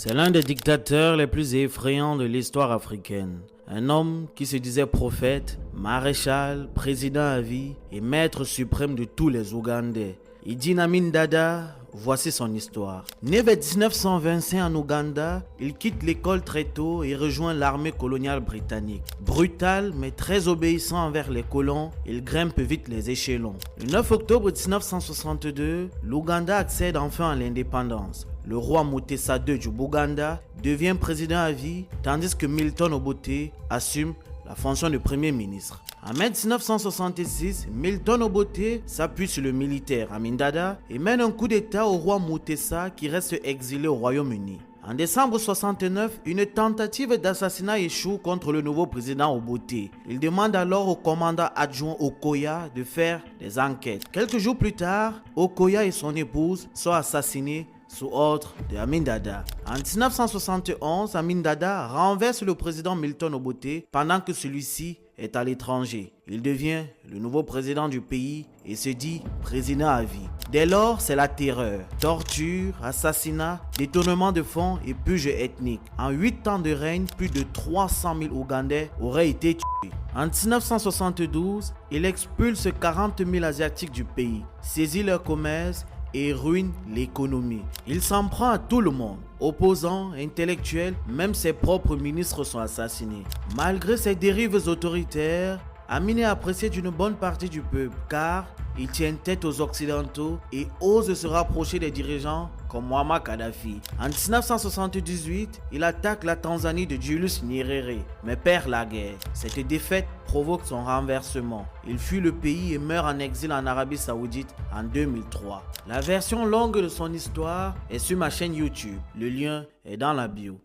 C'est l'un des dictateurs les plus effrayants de l'histoire africaine. Un homme qui se disait prophète, maréchal, président à vie et maître suprême de tous les Ougandais. Idi Amin Dada, voici son histoire. Né vers 1925 en Ouganda, il quitte l'école très tôt et rejoint l'armée coloniale britannique. Brutal mais très obéissant envers les colons, il grimpe vite les échelons. Le 9 octobre 1962, l'Ouganda accède enfin à l'indépendance. Le roi Mutesa II du Bouganda devient président à vie, tandis que Milton Obote assume la fonction de premier ministre. En mai 1966, Milton Obote s'appuie sur le militaire Amin Dada et mène un coup d'état au roi Mutesa qui reste exilé au Royaume-Uni. En décembre 1969, une tentative d'assassinat échoue contre le nouveau président Obote. Il demande alors au commandant adjoint Okoya de faire des enquêtes. Quelques jours plus tard, Okoya et son épouse sont assassinés sous ordre de Amin Dada. En 1971, Amin Dada renverse le président Milton Obote pendant que celui-ci est à l'étranger. Il devient le nouveau président du pays et se dit président à vie. Dès lors, c'est la terreur, torture, assassinat, détournement de fonds et purge ethnique. En 8 ans de règne, plus de 300 000 Ougandais auraient été tués. En 1972, il expulse 40 000 Asiatiques du pays, saisit leur commerce et ruine l'économie. Il s'en prend à tout le monde. Opposants, intellectuels, même ses propres ministres sont assassinés. Malgré ses dérives autoritaires, Amin est apprécié d'une bonne partie du peuple car il tient tête aux Occidentaux et ose se rapprocher des dirigeants comme Muammar Kadhafi. En 1978, il attaque la Tanzanie de Julius Nyerere, mais perd la guerre. Cette défaite provoque son renversement. Il fuit le pays et meurt en exil en Arabie Saoudite en 2003. La version longue de son histoire est sur ma chaîne YouTube. Le lien est dans la bio.